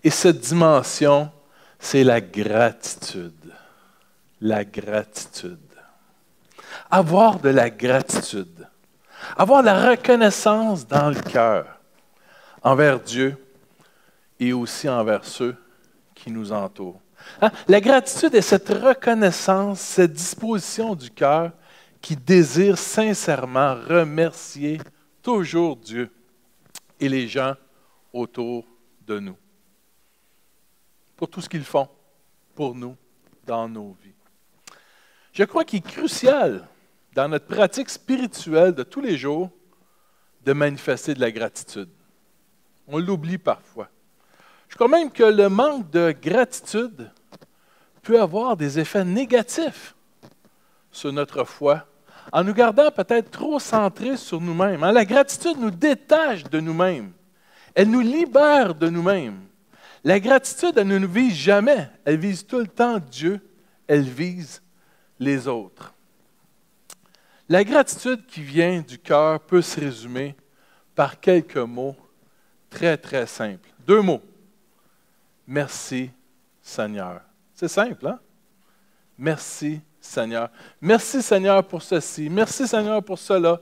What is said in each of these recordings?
Et cette dimension, c'est la gratitude. La gratitude. Avoir de la gratitude. Avoir de la reconnaissance dans le cœur envers Dieu et aussi envers ceux qui nous entourent. Hein? La gratitude est cette reconnaissance, cette disposition du cœur qui désire sincèrement remercier toujours Dieu et les gens autour de nous pour tout ce qu'ils font pour nous dans nos vies. Je crois qu'il est crucial dans notre pratique spirituelle de tous les jours de manifester de la gratitude. On l'oublie parfois. Je crois même que le manque de gratitude peut avoir des effets négatifs sur notre foi, en nous gardant peut-être trop centrés sur nous-mêmes. La gratitude nous détache de nous-mêmes. Elle nous libère de nous-mêmes. La gratitude, elle ne nous vise jamais. Elle vise tout le temps Dieu. Elle vise les autres. La gratitude qui vient du cœur peut se résumer par quelques mots très, très simples. 2 mots. Merci, Seigneur. C'est simple, hein? Merci, Seigneur. Merci, Seigneur, pour ceci. Merci, Seigneur, pour cela.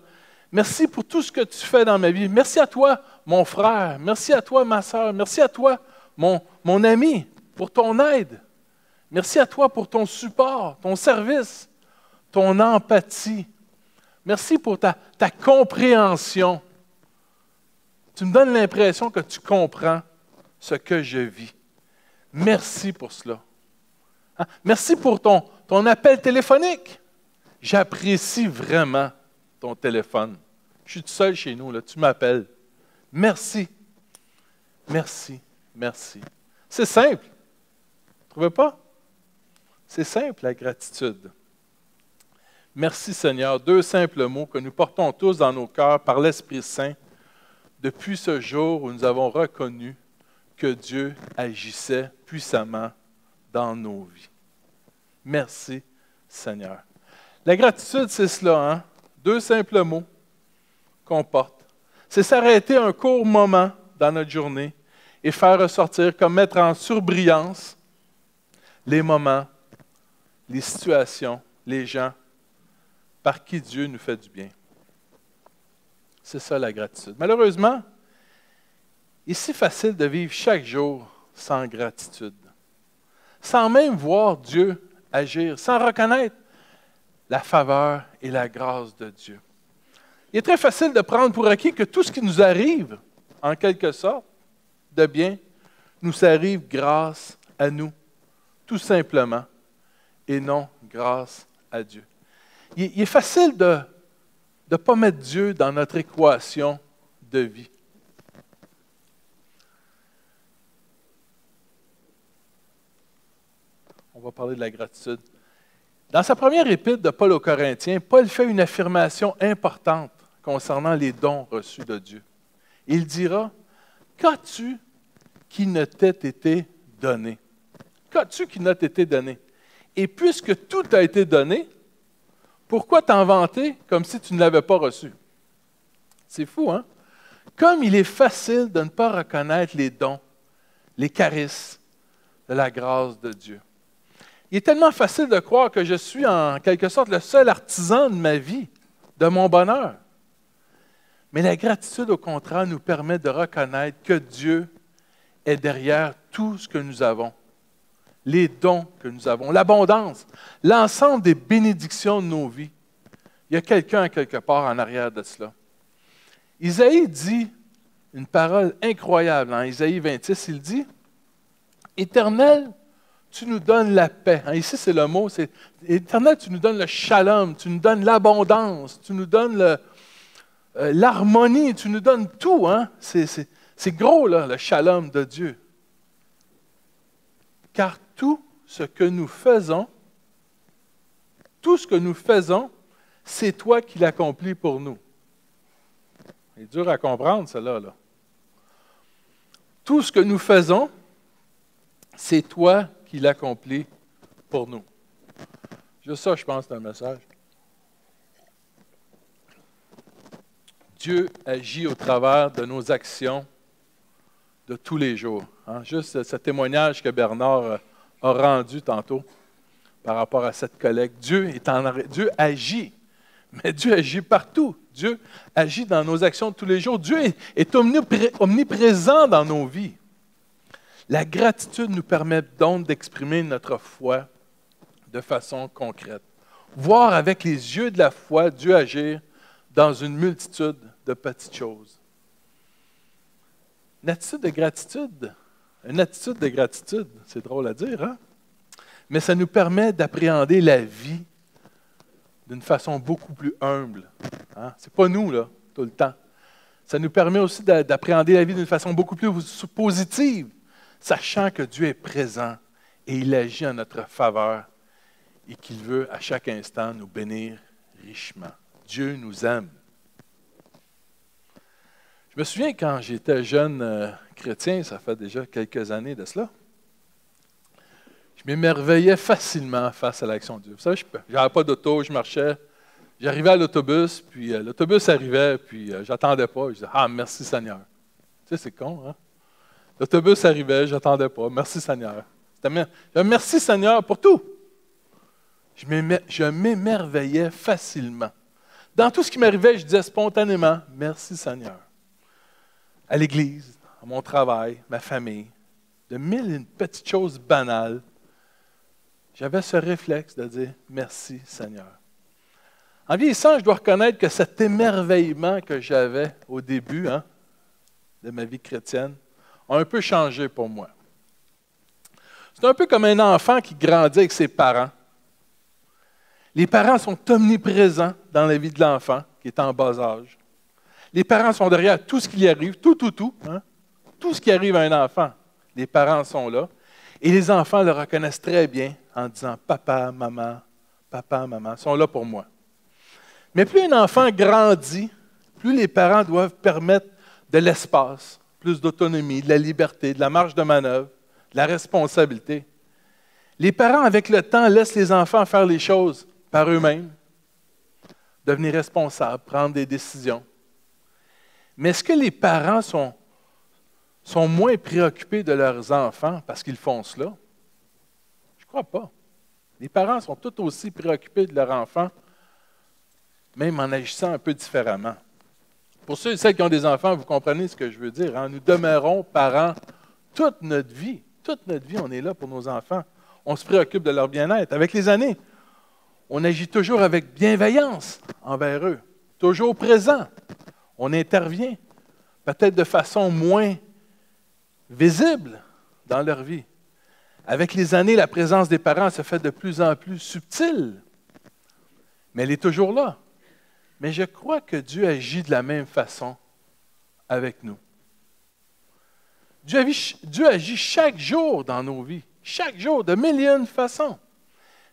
Merci pour tout ce que tu fais dans ma vie. Merci à toi, mon frère. Merci à toi, ma sœur. Merci à toi, mon ami, pour ton aide. Merci à toi pour ton support, ton service, ton empathie. Merci pour ta compréhension. Tu me donnes l'impression que tu comprends ce que je vis. Merci pour cela. Hein? Merci pour ton appel téléphonique. J'apprécie vraiment ton téléphone. Je suis tout seul chez nous, là. Tu m'appelles. Merci. Merci. Merci. C'est simple. Vous ne trouvez pas? C'est simple, la gratitude. Merci Seigneur. 2 simples mots que nous portons tous dans nos cœurs par l'Esprit Saint depuis ce jour où nous avons reconnu que Dieu agissait puissamment dans nos vies. Merci Seigneur. La gratitude, c'est cela, hein? 2 simples mots qu'on porte. C'est s'arrêter un court moment dans notre journée et faire ressortir, comme mettre en surbrillance les moments, les situations, les gens par qui Dieu nous fait du bien. C'est ça la gratitude. Malheureusement, il est si facile de vivre chaque jour sans gratitude, sans même voir Dieu agir, sans reconnaître la faveur et la grâce de Dieu. Il est très facile de prendre pour acquis que tout ce qui nous arrive, en quelque sorte, de bien, nous arrive grâce à nous, tout simplement, et non grâce à Dieu. Il est facile de ne pas mettre Dieu dans notre équation de vie. On va parler de la gratitude. Dans sa première épître de Paul aux Corinthiens, Paul fait une affirmation importante concernant les dons reçus de Dieu. Il dira, « Qu'as-tu qui ne t'ait été donné? » Qu'as-tu qui ne t'ait été donné? Et puisque tout t'a été donné, pourquoi t'en vanter comme si tu ne l'avais pas reçu? C'est fou, hein? Comme il est facile de ne pas reconnaître les dons, les charismes de la grâce de Dieu. Il est tellement facile de croire que je suis en quelque sorte le seul artisan de ma vie, de mon bonheur. Mais la gratitude, au contraire, nous permet de reconnaître que Dieu est derrière tout ce que nous avons. Les dons que nous avons, l'abondance, l'ensemble des bénédictions de nos vies. Il y a quelqu'un quelque part en arrière de cela. Isaïe dit une parole incroyable. En Isaïe 26, il dit « Éternel, tu nous donnes la paix. » Ici, c'est le mot, c'est « Éternel, tu nous donnes le shalom, tu nous donnes l'abondance, tu nous donnes l'harmonie, tu nous donnes tout. Hein? » C'est gros, là, le shalom de Dieu. Car tout ce que nous faisons, c'est toi qui l'accomplis pour nous. C'est dur à comprendre, cela. Là. Tout ce que nous faisons, c'est toi qui l'accomplis pour nous. Juste ça, je pense, c'est un message. Dieu agit au travers de nos actions de tous les jours. Hein? Juste ce témoignage que Bernard a rendu tantôt par rapport à cette collègue. Dieu agit, mais Dieu agit partout. Dieu agit dans nos actions de tous les jours. Dieu est omniprésent dans nos vies. La gratitude nous permet donc d'exprimer notre foi de façon concrète. Voir avec les yeux de la foi Dieu agir dans une multitude de petites choses. Une attitude de gratitude, c'est drôle à dire, hein? Mais ça nous permet d'appréhender la vie d'une façon beaucoup plus humble. Hein? Ce n'est pas nous, là, tout le temps. Ça nous permet aussi d'appréhender la vie d'une façon beaucoup plus positive, sachant que Dieu est présent et il agit en notre faveur et qu'il veut à chaque instant nous bénir richement. Dieu nous aime. Je me souviens quand j'étais jeune chrétien, ça fait déjà quelques années de cela, je m'émerveillais facilement face à l'action de Dieu. Vous savez, je n'avais pas d'auto, je marchais, j'arrivais à l'autobus, puis l'autobus arrivait, puis j'attendais pas. Je disais, ah, merci Seigneur. Tu sais, c'est con, hein? L'autobus arrivait, j'attendais pas. Merci Seigneur. Merci Seigneur pour tout. Je m'émerveillais facilement. Dans tout ce qui m'arrivait, je disais spontanément, merci Seigneur. À l'église, à mon travail, ma famille, de mille et une petites choses banales, j'avais ce réflexe de dire merci Seigneur. En vieillissant, je dois reconnaître que cet émerveillement que j'avais au début de ma vie chrétienne a un peu changé pour moi. C'est un peu comme un enfant qui grandit avec ses parents. Les parents sont omniprésents dans la vie de l'enfant qui est en bas âge. Les parents sont derrière tout ce qui lui arrive, tout. Tout ce qui arrive à un enfant, les parents sont là. Et les enfants le reconnaissent très bien en disant « Papa, maman, sont là pour moi ». Mais plus un enfant grandit, plus les parents doivent permettre de l'espace, plus d'autonomie, de la liberté, de la marge de manœuvre, de la responsabilité. Les parents, avec le temps, laissent les enfants faire les choses par eux-mêmes, devenir responsables, prendre des décisions. Mais est-ce que les parents sont moins préoccupés de leurs enfants parce qu'ils font cela? Je ne crois pas. Les parents sont tout aussi préoccupés de leurs enfants, même en agissant un peu différemment. Pour ceux et celles qui ont des enfants, vous comprenez ce que je veux dire. Hein? Nous demeurons parents toute notre vie. Toute notre vie, on est là pour nos enfants. On se préoccupe de leur bien-être. Avec les années, on agit toujours avec bienveillance envers eux, toujours présent. On intervient, peut-être de façon moins visible dans leur vie. Avec les années, la présence des parents se fait de plus en plus subtile, mais elle est toujours là. Mais je crois que Dieu agit de la même façon avec nous. Dieu agit chaque jour dans nos vies, chaque jour, de mille et une façons.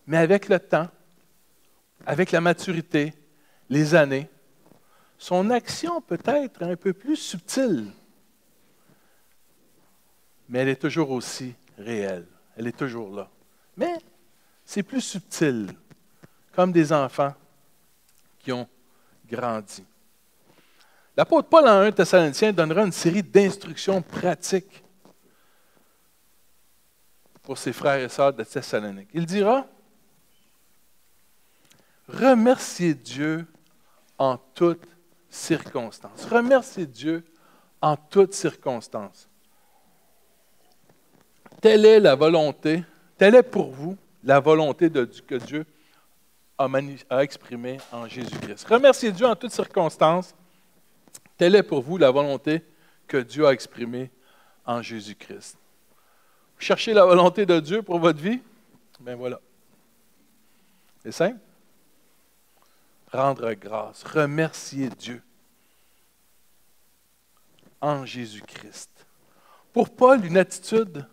Mais avec le temps, avec la maturité, les années, son action peut être un peu plus subtile, mais elle est toujours aussi réelle. Elle est toujours là. Mais c'est plus subtil, comme des enfants qui ont grandi. L'apôtre Paul, en 1 Thessaloniciens, donnera une série d'instructions pratiques pour ses frères et sœurs de Thessalonique. Il dira « Remerciez Dieu en toutes circonstances. » Remerciez Dieu en toutes circonstances. Telle est pour vous la volonté que Dieu a exprimée en Jésus-Christ. Remerciez Dieu en toutes circonstances. Telle est pour vous la volonté que Dieu a exprimée en Jésus-Christ. Vous cherchez la volonté de Dieu pour votre vie? Bien voilà. C'est simple. Rendre grâce, remercier Dieu en Jésus-Christ. Pour Paul, une attitude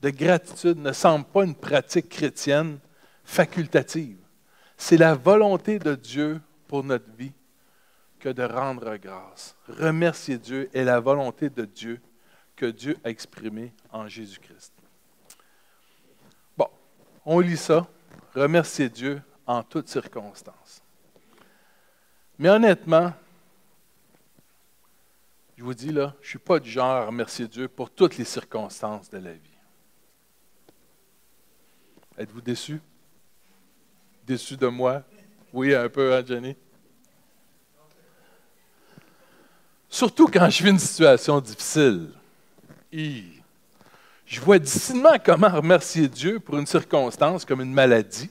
de gratitude ne semble pas une pratique chrétienne facultative. C'est la volonté de Dieu pour notre vie que de rendre grâce. Remercier Dieu est la volonté de Dieu que Dieu a exprimée en Jésus-Christ. Bon, on lit ça. Remercier Dieu en toutes circonstances. Mais honnêtement, Je vous dis là, je ne suis pas du genre à remercier Dieu pour toutes les circonstances de la vie. Êtes-vous déçus? Déçus de moi? Oui, un peu, hein, Jenny? Surtout quand je vis une situation difficile. Je vois difficilement comment remercier Dieu pour une circonstance comme une maladie,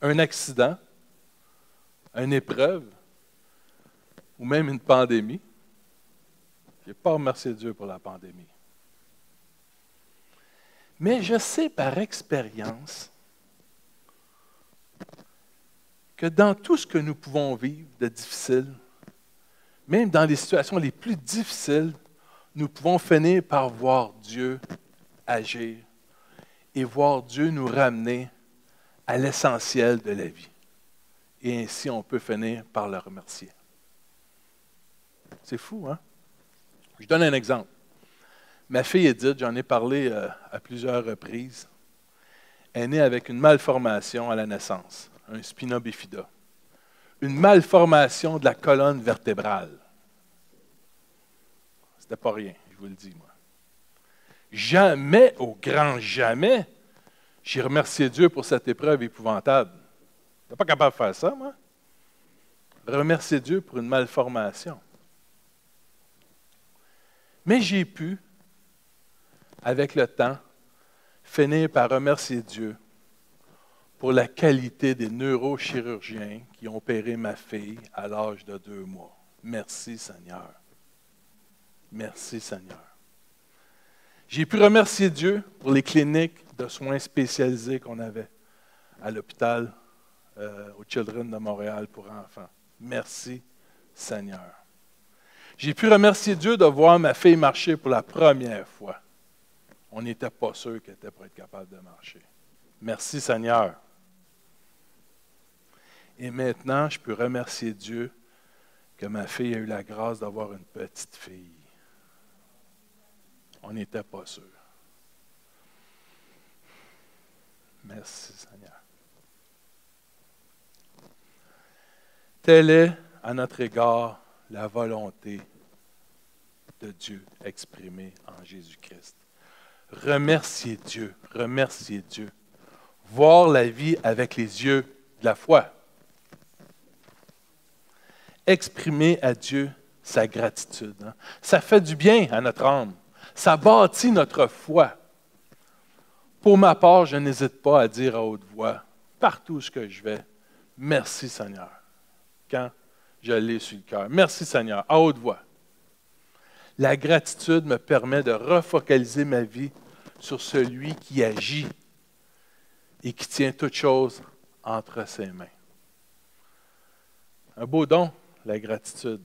un accident, une épreuve, ou même une pandémie. Je n'ai pas remercié Dieu pour la pandémie. Mais je sais par expérience que dans tout ce que nous pouvons vivre de difficile, même dans les situations les plus difficiles, nous pouvons finir par voir Dieu agir et voir Dieu nous ramener à l'essentiel de la vie. Et ainsi, on peut finir par le remercier. C'est fou, hein? Je donne un exemple. Ma fille Edith, j'en ai parlé à plusieurs reprises, est née avec une malformation à la naissance, un spina bifida. Une malformation de la colonne vertébrale. C'était pas rien, je vous le dis, moi. Jamais, au grand jamais, j'ai remercié Dieu pour cette épreuve épouvantable. Je n'étais pas capable de faire ça, moi. Remercier Dieu pour une malformation. Mais j'ai pu, avec le temps, finir par remercier Dieu pour la qualité des neurochirurgiens qui ont opéré ma fille à l'âge de 2 mois. Merci Seigneur. Merci Seigneur. J'ai pu remercier Dieu pour les cliniques de soins spécialisés qu'on avait à l'hôpital au Children de Montréal pour enfants. Merci Seigneur. J'ai pu remercier Dieu de voir ma fille marcher pour la première fois. On n'était pas sûr qu'elle était pour être capable de marcher. Merci Seigneur. Et maintenant, je peux remercier Dieu que ma fille a eu la grâce d'avoir une petite fille. On n'était pas sûr. Merci Seigneur. Telle est, à notre égard, la volonté de Dieu exprimée en Jésus-Christ. Remercier Dieu, remercier Dieu. Voir la vie avec les yeux de la foi. Exprimer à Dieu sa gratitude. Hein. Ça fait du bien à notre âme. Ça bâtit notre foi. Pour ma part, je n'hésite pas à dire à haute voix, partout où je vais, merci Seigneur. Quand je l'ai sur le cœur. Merci Seigneur, à haute voix. La gratitude me permet de refocaliser ma vie sur celui qui agit et qui tient toutes choses entre ses mains. Un beau don, la gratitude.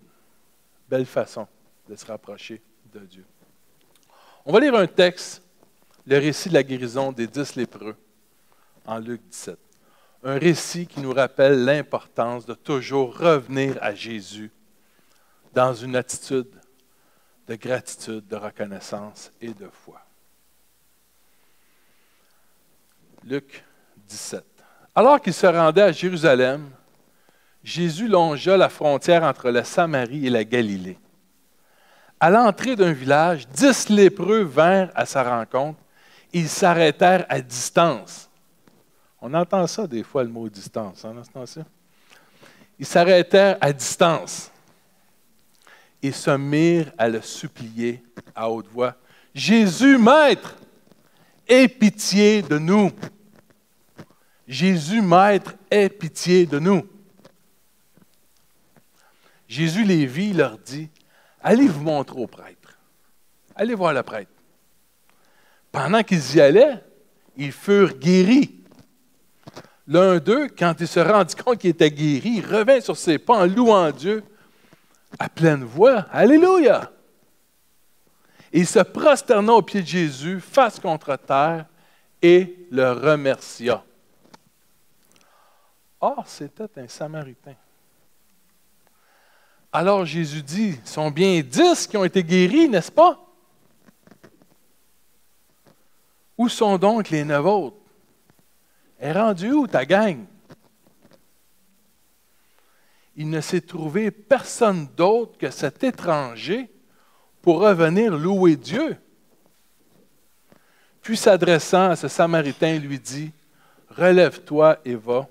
Belle façon de se rapprocher de Dieu. On va lire un texte, le récit de la guérison des 10 lépreux, en Luc 17. Un récit qui nous rappelle l'importance de toujours revenir à Jésus dans une attitude de gratitude, de reconnaissance et de foi. Luc 17. Alors qu'il se rendait à Jérusalem, Jésus longea la frontière entre la Samarie et la Galilée. À l'entrée d'un village, 10 lépreux vinrent à sa rencontre et ils s'arrêtèrent à distance. On entend ça des fois, le mot distance, hein, Anastasia? Ils s'arrêtèrent à distance et se mirent à le supplier à haute voix. « Jésus, Maître, aie pitié de nous. Jésus, Maître, aie pitié de nous. » Jésus les vit, leur dit, « Allez vous montrer au prêtre. Allez voir le prêtre. » Pendant qu'ils y allaient, ils furent guéris. L'un d'eux, quand il se rendit compte qu'il était guéri, il revint sur ses pas en louant Dieu à pleine voix. Alléluia! Et il se prosterna aux pieds de Jésus, face contre terre, et le remercia. Or, c'était un Samaritain. Alors Jésus dit, ce sont bien 10 qui ont été guéris, n'est-ce pas? Où sont donc les 9 autres? Est rendu où ta gang? il ne s'est trouvé personne d'autre que cet étranger pour revenir louer Dieu. Puis s'adressant à ce Samaritain, il lui dit, « Relève-toi et va,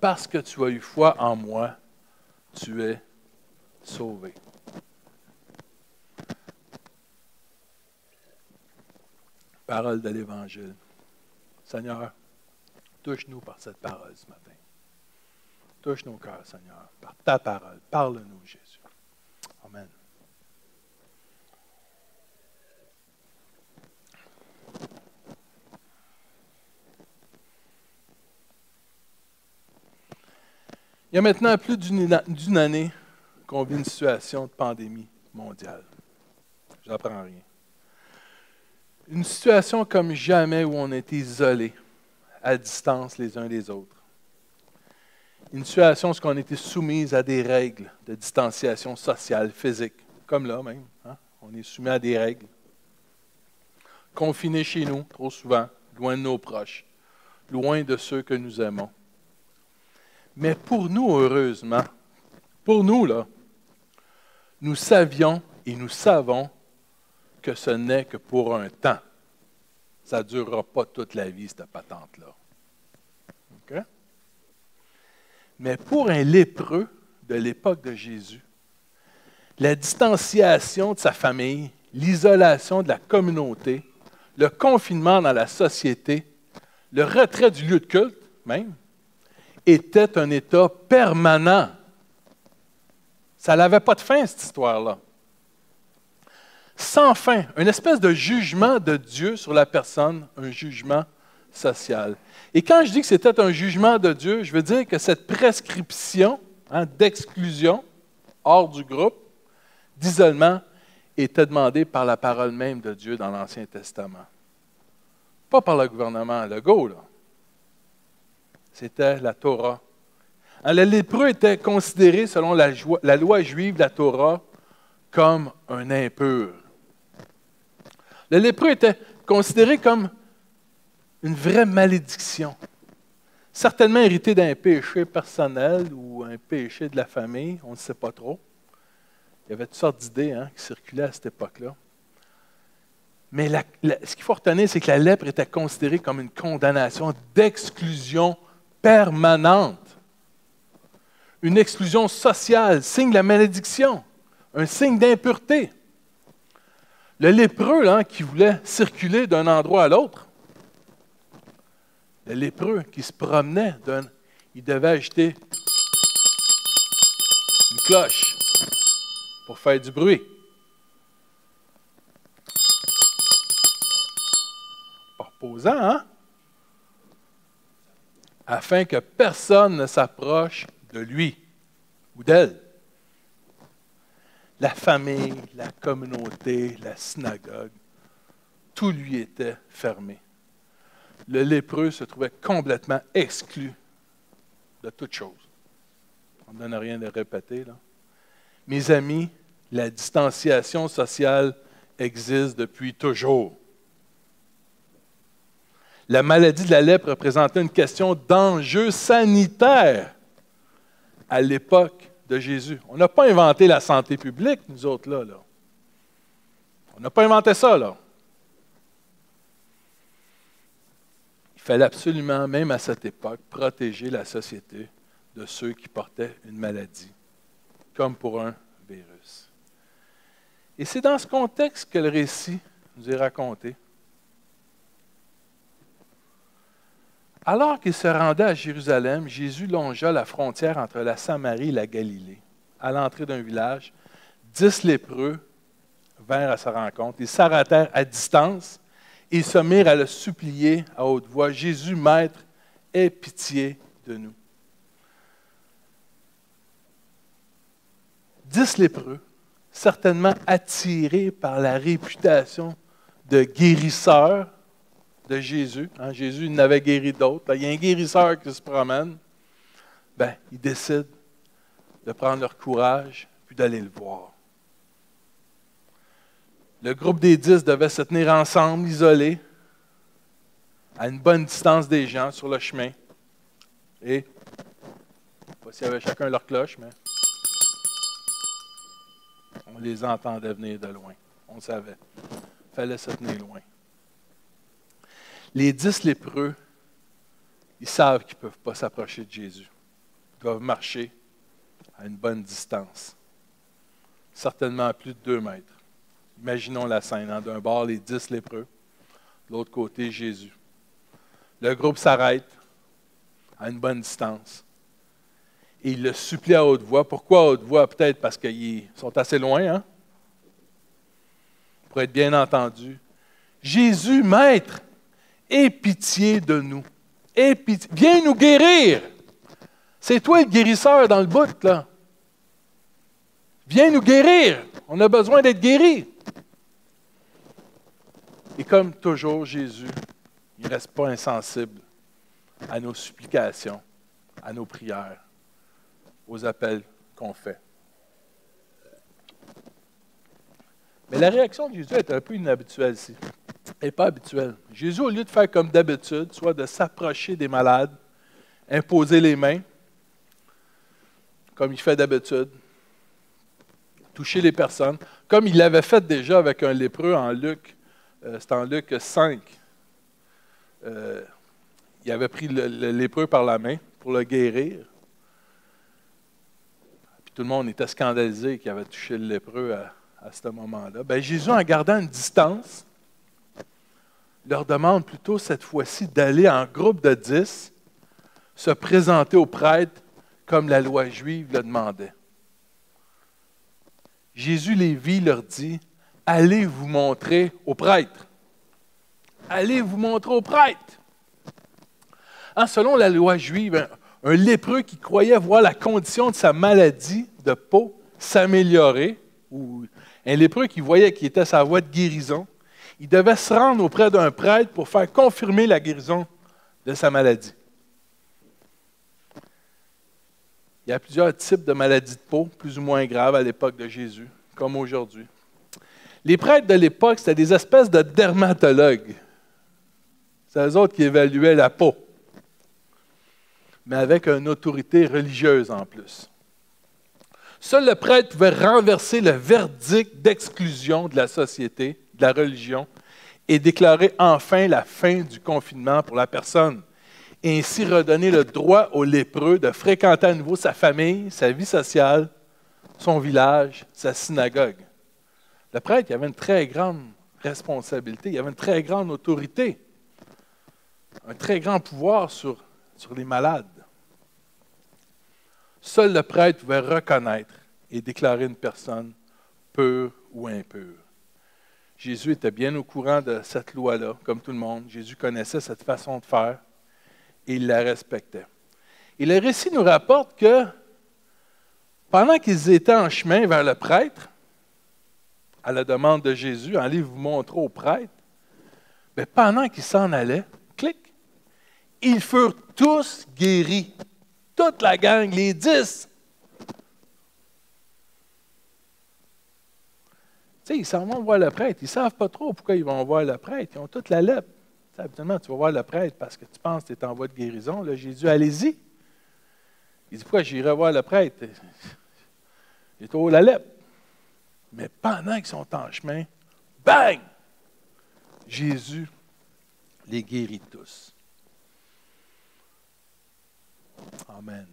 parce que tu as eu foi en moi, tu es sauvé. » Parole de l'Évangile. Seigneur, touche-nous par cette parole ce matin. Touche nos cœurs, Seigneur, par ta parole. Parle-nous, Jésus. Amen. Il y a maintenant plus d'une année qu'on vit une situation de pandémie mondiale. Je n'apprends rien. Une situation comme jamais où on est isolés, à distance les uns des autres. Une situation où on était soumis à des règles de distanciation sociale, physique, comme là même. Hein? On est soumis à des règles. Confinés chez nous, trop souvent, loin de nos proches, loin de ceux que nous aimons. Mais pour nous, heureusement, pour nous, là, nous savions et nous savons que ce n'est que pour un temps. Ça ne durera pas toute la vie, cette patente-là. OK? Mais pour un lépreux de l'époque de Jésus, la distanciation de sa famille, l'isolation de la communauté, le confinement dans la société, le retrait du lieu de culte même, était un état permanent. Ça n'avait pas de fin, cette histoire-là. Sans fin, une espèce de jugement de Dieu sur la personne, un jugement social. Et quand je dis que c'était un jugement de Dieu, je veux dire que cette prescription d'exclusion hors du groupe, d'isolement, était demandée par la parole même de Dieu dans l'Ancien Testament. Pas par le gouvernement Legault, là. C'était la Torah. Le lépreux était considéré, selon la loi juive de la Torah, comme un impur. Le lépreux était considéré comme une vraie malédiction, certainement hérité d'un péché personnel ou un péché de la famille, on ne sait pas trop. Il y avait toutes sortes d'idées qui circulaient à cette époque-là. Mais ce qu'il faut retenir, c'est que la lèpre était considérée comme une condamnation d'exclusion permanente. Une exclusion sociale, signe de la malédiction, un signe d'impureté. Le lépreux qui voulait circuler d'un endroit à l'autre, le lépreux qui se promenait, il devait agiter une cloche pour faire du bruit. Pas reposant, hein? Afin que personne ne s'approche de lui ou d'elle. La famille, la communauté, la synagogue, tout lui était fermé. Le lépreux se trouvait complètement exclu de toute chose. On ne donne rien de répéter, là. Mes amis, la distanciation sociale existe depuis toujours. La maladie de la lèpre représentait une question d'enjeu sanitaire à l'époque de Jésus. On n'a pas inventé la santé publique, nous autres, là. On n'a pas inventé ça, là. Il fallait absolument, même à cette époque, protéger la société de ceux qui portaient une maladie, comme pour un virus. Et c'est dans ce contexte que le récit nous est raconté. Alors qu'il se rendait à Jérusalem, Jésus longea la frontière entre la Samarie et la Galilée. À l'entrée d'un village, 10 lépreux vinrent à sa rencontre. Ils s'arrêtèrent à distance et se mirent à le supplier à haute voix. « Jésus, Maître, aie pitié de nous. » 10 lépreux, certainement attirés par la réputation de guérisseur de Jésus. Jésus il n'avait guéri d'autres. Il y a un guérisseur qui se promène. Ils décident de prendre leur courage puis d'aller le voir. Le groupe des 10 devait se tenir ensemble, isolés, à une bonne distance des gens sur le chemin. Et Pas s'il y avait chacun leur cloche, mais on les entendait venir de loin. On le savait. Il fallait se tenir loin. Les 10 lépreux, ils savent qu'ils ne peuvent pas s'approcher de Jésus. Ils doivent marcher à une bonne distance. Certainement à plus de 2 mètres. Imaginons la scène. Hein? D'un bord, les 10 lépreux. De l'autre côté, Jésus. Le groupe s'arrête à une bonne distance. Et il le supplie à haute voix. Pourquoi à haute voix? Peut-être parce qu'ils sont assez loin, hein? Pour être bien entendu. Jésus, Maître, aie pitié de nous. Aie pitié. Viens nous guérir. C'est toi le guérisseur dans le bout, là. Viens nous guérir. On a besoin d'être guéris. Et comme toujours, Jésus, il ne reste pas insensible à nos supplications, à nos prières, aux appels qu'on fait. Mais la réaction de Jésus est un peu inhabituelle ici. Elle n'est pas habituelle. Jésus, au lieu de faire comme d'habitude, soit de s'approcher des malades, imposer les mains, comme il fait d'habitude, toucher les personnes, comme il l'avait fait déjà avec un lépreux en Luc, c'est en Luc 5. Il avait pris le lépreux par la main pour le guérir. Puis tout le monde était scandalisé qu'il avait touché le lépreux à ce moment-là. Bien, Jésus, en gardant une distance, leur demande plutôt cette fois-ci d'aller en groupe de 10, se présenter au prêtre comme la loi juive le demandait. Jésus les vit, leur dit, « Allez vous montrer au prêtre. Allez vous montrer au prêtre. » Selon la loi juive, un lépreux qui croyait voir la condition de sa maladie de peau s'améliorer, ou un lépreux qui voyait qu'il était sa voie de guérison, il devait se rendre auprès d'un prêtre pour faire confirmer la guérison de sa maladie. Il y a plusieurs types de maladies de peau, plus ou moins graves à l'époque de Jésus, comme aujourd'hui. Les prêtres de l'époque, c'était des espèces de dermatologues. C'est eux autres qui évaluaient la peau, mais avec une autorité religieuse en plus. Seul le prêtre pouvait renverser le verdict d'exclusion de la société, de la religion, et déclarer enfin la fin du confinement pour la personne, et ainsi redonner le droit aux lépreux de fréquenter à nouveau sa famille, sa vie sociale, son village, sa synagogue. Le prêtre, il avait une très grande responsabilité, il avait une très grande autorité, un très grand pouvoir sur les malades. Seul le prêtre pouvait reconnaître et déclarer une personne pure ou impure. Jésus était bien au courant de cette loi-là, comme tout le monde. Jésus connaissait cette façon de faire et il la respectait. Et le récit nous rapporte que pendant qu'ils étaient en chemin vers le prêtre, à la demande de Jésus, allez vous montrer au prêtre, bien, pendant qu'ils s'en allaient, clic, ils furent tous guéris. Toute la gang, les 10. Tu sais, ils s'en vont voir le prêtre. Ils ne savent pas trop pourquoi ils vont voir le prêtre. Ils ont toute la lèpre. Tu sais, habituellement, tu vas voir le prêtre parce que tu penses que tu es en voie de guérison. Là, Jésus, allez-y. Il dit, pourquoi j'irai voir le prêtre? J'ai trop la lèpre. Mais pendant qu'ils sont en chemin, bang! Jésus les guérit tous. Amen.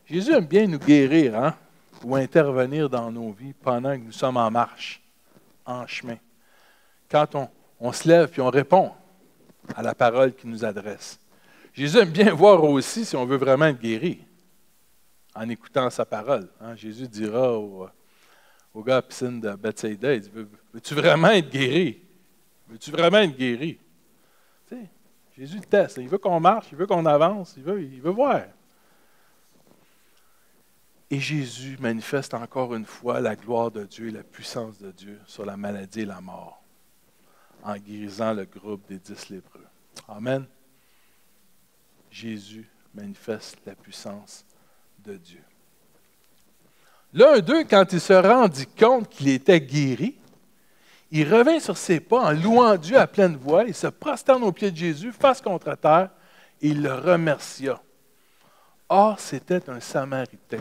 Jésus aime bien nous guérir, hein? Ou intervenir dans nos vies pendant que nous sommes en marche, en chemin. Quand on se lève et on répond à la parole qu'il nous adresse. Jésus aime bien voir aussi si on veut vraiment être guéri en écoutant sa parole. Hein? Jésus dira au gars à la piscine de Bethsaïda, il dit, veux-tu vraiment être guéri? Veux-tu vraiment être guéri? Tu sais, Jésus teste. Il veut qu'on marche, il veut qu'on avance, il veut voir. Et Jésus manifeste encore une fois la gloire de Dieu et la puissance de Dieu sur la maladie et la mort, en guérissant le groupe des 10 lépreux. Amen. Jésus manifeste la puissance de Dieu. L'un d'eux, quand il se rendit compte qu'il était guéri, il revint sur ses pas en louant Dieu à pleine voix. Il se prosterne aux pieds de Jésus, face contre terre, et il le remercia. Or, c'était un Samaritain.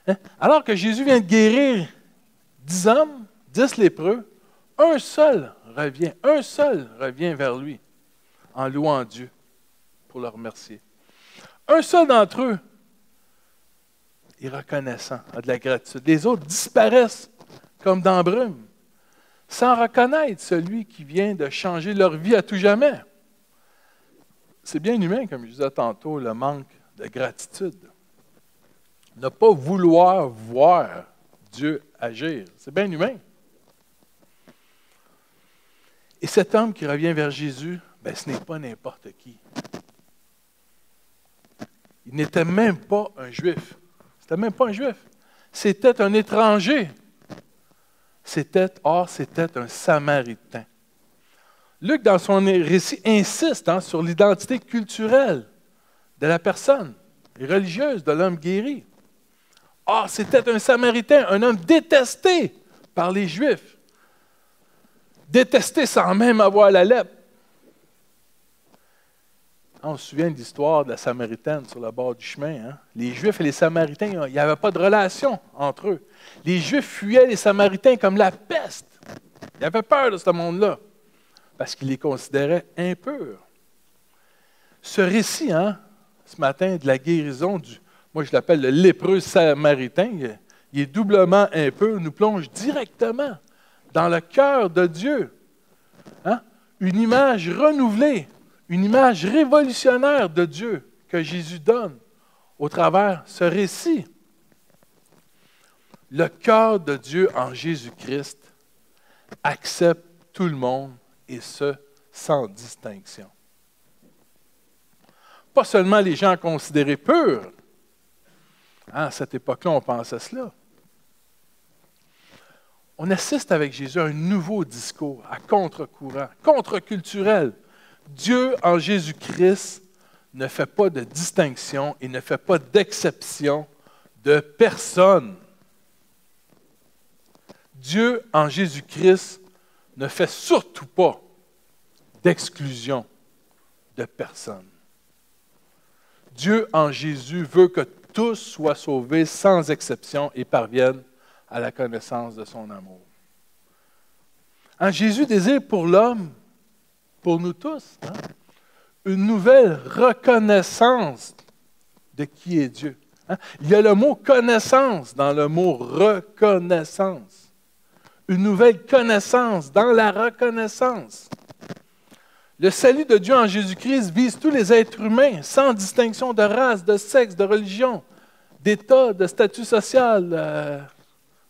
Hein? Alors que Jésus vient de guérir 10 hommes, 10 lépreux, un seul revient vers lui en louant Dieu pour le remercier. Un seul d'entre eux est reconnaissant, a de la gratitude. Les autres disparaissent comme dans la brume, sans reconnaître celui qui vient de changer leur vie à tout jamais. C'est bien humain, comme je disais tantôt, le manque de gratitude. Ne pas vouloir voir Dieu agir, c'est bien humain. Et cet homme qui revient vers Jésus, ce n'est pas n'importe qui. Il n'était même pas un Juif. C'était même pas un Juif. C'était un étranger. C'était un Samaritain. Luc, dans son récit, insiste sur l'identité culturelle de la personne et religieuse de l'homme guéri. Or, c'était un Samaritain, un homme détesté par les Juifs. Détesté sans même avoir la lèpre. On se souvient de l'histoire de la Samaritaine sur le bord du chemin. Hein? Les Juifs et les Samaritains, il n'y avait pas de relation entre eux. Les Juifs fuyaient les Samaritains comme la peste. Ils avaient peur de ce monde-là, parce qu'ils les considéraient impurs. Ce récit, ce matin, de la guérison moi je l'appelle le lépreux samaritain, il est doublement impur, nous plonge directement dans le cœur de Dieu. Hein? Une image renouvelée, une image révolutionnaire de Dieu que Jésus donne au travers de ce récit. Le cœur de Dieu en Jésus-Christ accepte tout le monde et ce, sans distinction. Pas seulement les gens considérés purs. À cette époque-là, on pensait cela. On assiste avec Jésus à un nouveau discours, à contre-courant, contre-culturel. Dieu en Jésus-Christ ne fait pas de distinction et ne fait pas d'exception de personne. Dieu en Jésus-Christ ne fait surtout pas d'exclusion de personne. Dieu en Jésus veut que tous soient sauvés sans exception et parviennent à la connaissance de son amour. Jésus désire pour l'homme, pour nous tous, une nouvelle reconnaissance de qui est Dieu. Il y a le mot connaissance dans le mot reconnaissance. Une nouvelle connaissance dans la reconnaissance. Le salut de Dieu en Jésus-Christ vise tous les êtres humains, sans distinction de race, de sexe, de religion, d'état, de statut social.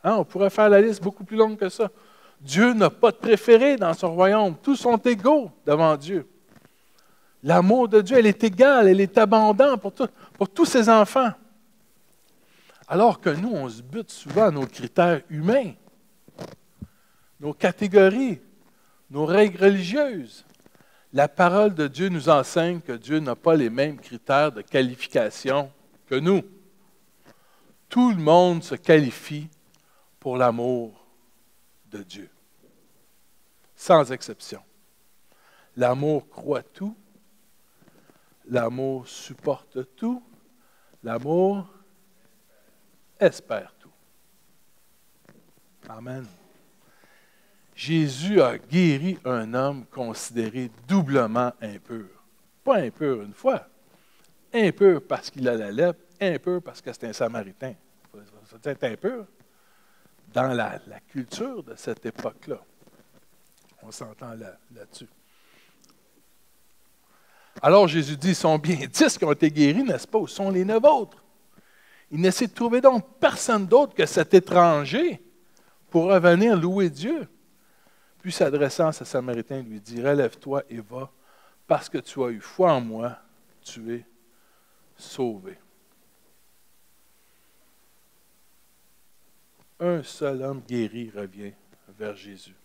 On pourrait faire la liste beaucoup plus longue que ça. Dieu n'a pas de préféré dans son royaume. Tous sont égaux devant Dieu. L'amour de Dieu, elle est égale, elle est abondante pour tous ses enfants. Alors que nous, on se bute souvent à nos critères humains, nos catégories, nos règles religieuses. La parole de Dieu nous enseigne que Dieu n'a pas les mêmes critères de qualification que nous. Tout le monde se qualifie pour l'amour de Dieu, sans exception. L'amour croit tout, l'amour supporte tout, l'amour espère tout. Amen. Jésus a guéri un homme considéré doublement impur. Pas impur une fois, impur parce qu'il a la lèpre, impur parce que c'est un Samaritain. C'est impur dans la culture de cette époque-là. On s'entend là-dessus. Alors Jésus dit, ils sont bien 10 qui ont été guéris, n'est-ce pas? Où sont les 9 autres? Il n'essaie de trouver donc personne d'autre que cet étranger pour revenir louer Dieu. Puis s'adressant à ce Samaritain, il lui dit, relève-toi et va, parce que tu as eu foi en moi, tu es sauvé. Un seul homme guéri revient vers Jésus.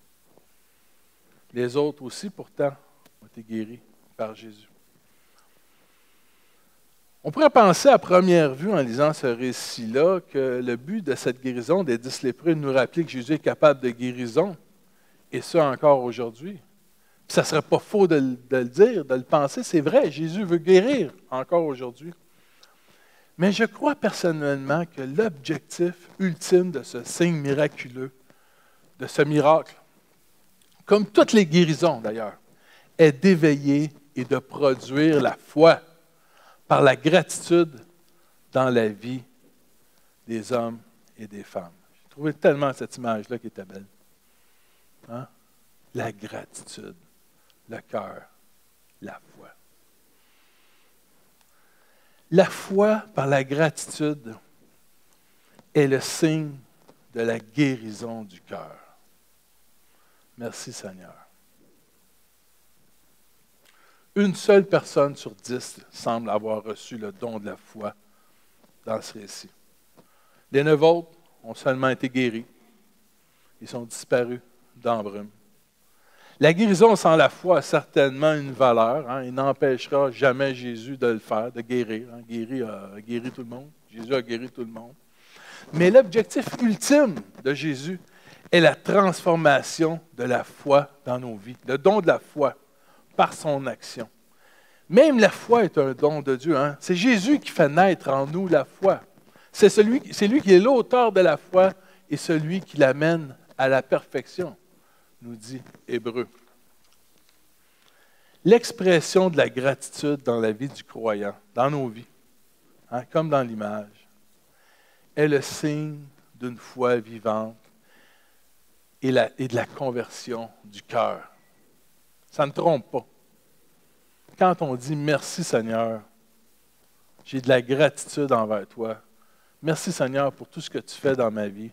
Les autres aussi, pourtant, ont été guéris par Jésus. On pourrait penser à première vue, en lisant ce récit-là, que le but de cette guérison des 10 lépreux est de nous rappeler que Jésus est capable de guérison, et ça encore aujourd'hui. Puis ça ne serait pas faux de le dire, de le penser. C'est vrai, Jésus veut guérir encore aujourd'hui. Mais je crois personnellement que l'objectif ultime de ce signe miraculeux, de ce miracle, comme toutes les guérisons d'ailleurs, est d'éveiller et de produire la foi par la gratitude dans la vie des hommes et des femmes. J'ai trouvé tellement cette image-là qui était belle. Hein? La gratitude, le cœur, la foi. La foi par la gratitude est le signe de la guérison du cœur. Merci Seigneur. Une seule personne sur 10 semble avoir reçu le don de la foi dans ce récit. Les 9 autres ont seulement été guéris. Ils sont disparus dans la brume. La guérison sans la foi a certainement une valeur. Hein. Il n'empêchera jamais Jésus de le faire, de guérir. Hein. Jésus a guéri tout le monde. Jésus a guéri tout le monde. Mais l'objectif ultime de Jésus est la transformation de la foi dans nos vies. Le don de la foi par son action. Même la foi est un don de Dieu. Hein. C'est Jésus qui fait naître en nous la foi. C'est lui qui est l'auteur de la foi et celui qui l'amène à la perfection, nous dit Hébreu. L'expression de la gratitude dans la vie du croyant, dans nos vies, hein, comme dans l'image, est le signe d'une foi vivante et de la conversion du cœur. Ça ne trompe pas. Quand on dit « Merci Seigneur, j'ai de la gratitude envers toi. Merci Seigneur pour tout ce que tu fais dans ma vie. »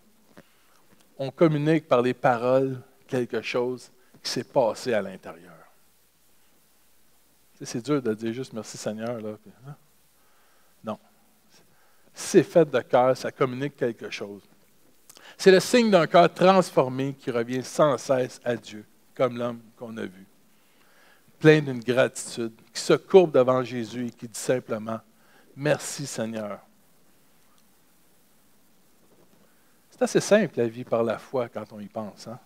On communique par les paroles quelque chose qui s'est passé à l'intérieur. C'est dur de dire juste « Merci Seigneur ». Là. Non. C'est fait de cœur, ça communique quelque chose. C'est le signe d'un cœur transformé qui revient sans cesse à Dieu, comme l'homme qu'on a vu. Plein d'une gratitude, qui se courbe devant Jésus et qui dit simplement « Merci Seigneur ». C'est assez simple la vie par la foi quand on y pense. Hein?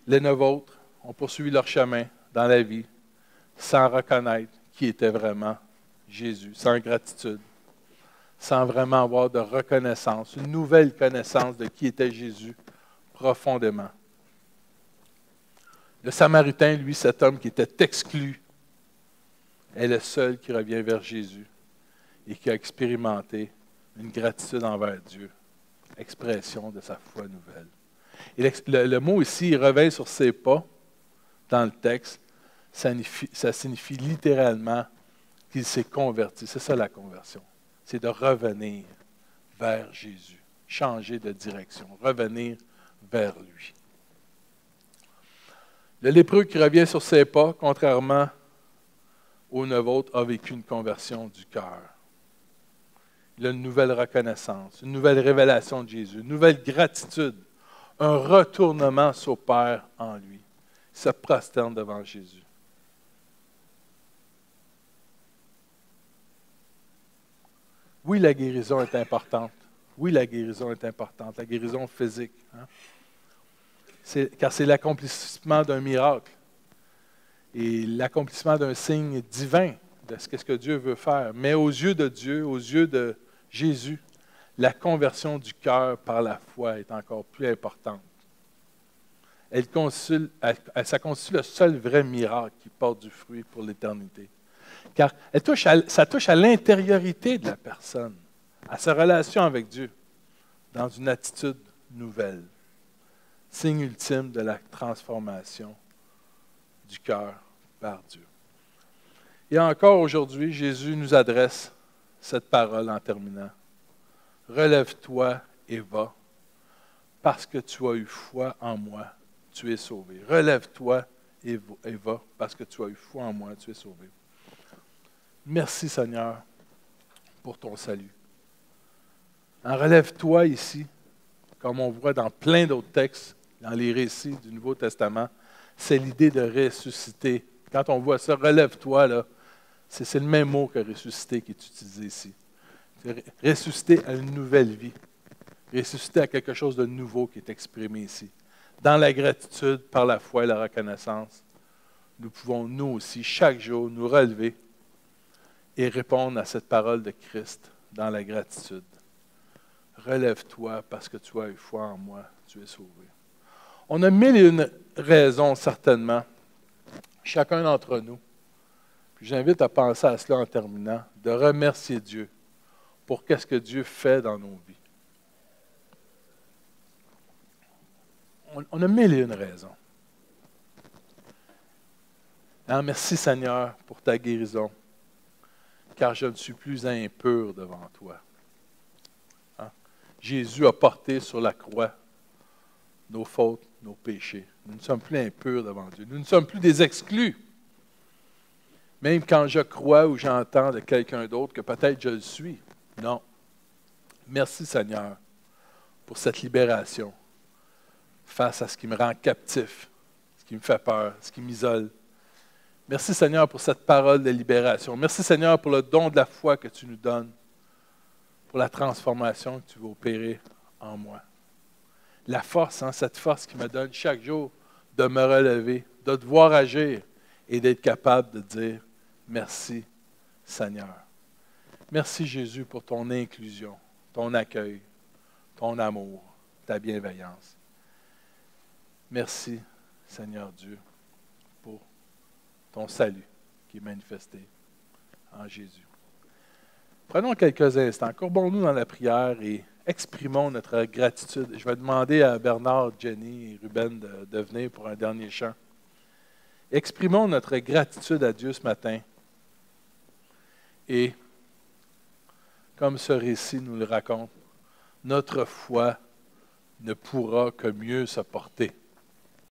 Les 9 autres ont poursuivi leur chemin dans la vie sans reconnaître qui était vraiment Jésus, sans gratitude, sans vraiment avoir de reconnaissance, une nouvelle connaissance de qui était Jésus profondément. Le Samaritain, lui, cet homme qui était exclu, est le seul qui revient vers Jésus et qui a expérimenté une gratitude envers Dieu, expression de sa foi nouvelle. Et le mot ici, il revient sur ses pas dans le texte, ça signifie littéralement qu'il s'est converti. C'est ça la conversion. C'est de revenir vers Jésus, changer de direction, revenir vers lui. Le lépreux qui revient sur ses pas, contrairement aux 9 autres, a vécu une conversion du cœur. Il a une nouvelle reconnaissance, une nouvelle révélation de Jésus, une nouvelle gratitude, un retournement s'opère en lui. Il se prosterne devant Jésus. Oui, la guérison est importante. Oui, la guérison est importante, la guérison physique. Hein? Car c'est l'accomplissement d'un miracle et l'accomplissement d'un signe divin de ce que Dieu veut faire. Mais aux yeux de Dieu, aux yeux de Jésus, la conversion du cœur par la foi est encore plus importante. Ça constitue le seul vrai miracle qui porte du fruit pour l'éternité. Car ça touche à l'intériorité de la personne, à sa relation avec Dieu, dans une attitude nouvelle. Signe ultime de la transformation du cœur par Dieu. Et encore aujourd'hui, Jésus nous adresse cette parole en terminant. Relève-toi et va, parce que tu as eu foi en moi, tu es sauvé. Relève-toi et va, parce que tu as eu foi en moi, tu es sauvé. Merci Seigneur pour ton salut. Relève-toi ici, comme on voit dans plein d'autres textes, dans les récits du Nouveau Testament, c'est l'idée de ressusciter. Quand on voit ça, relève-toi, là, c'est le même mot que ressusciter qui est utilisé ici. C'est ressusciter à une nouvelle vie. Ressusciter à quelque chose de nouveau qui est exprimé ici. Dans la gratitude, par la foi et la reconnaissance, nous pouvons, nous aussi, chaque jour, nous relever et répondre à cette parole de Christ dans la gratitude. Relève-toi parce que tu as eu foi en moi, tu es sauvé. On a mille et une raisons, certainement, chacun d'entre nous. Puis j'invite à penser à cela en terminant, de remercier Dieu pour qu'est-ce que Dieu fait dans nos vies. On a mille et une raisons. Alors, merci Seigneur pour ta guérison, car je ne suis plus impur devant toi. Hein? Jésus a porté sur la croix nos fautes, nos péchés. Nous ne sommes plus impurs devant Dieu. Nous ne sommes plus des exclus. Même quand je crois ou j'entends de quelqu'un d'autre que peut-être je le suis. Non. Merci Seigneur pour cette libération face à ce qui me rend captif, ce qui me fait peur, ce qui m'isole. Merci Seigneur pour cette parole de libération. Merci Seigneur pour le don de la foi que tu nous donnes, pour la transformation que tu veux opérer en moi. La force, cette force qui me donne chaque jour de me relever, de devoir agir et d'être capable de dire merci Seigneur. Merci Jésus pour ton inclusion, ton accueil, ton amour, ta bienveillance. Merci Seigneur Dieu pour ton salut qui est manifesté en Jésus. Prenons quelques instants, courbons-nous dans la prière et exprimons notre gratitude. Je vais demander à Bernard, Jenny et Ruben de venir pour un dernier chant. Exprimons notre gratitude à Dieu ce matin. Et, comme ce récit nous le raconte, notre foi ne pourra que mieux se porter.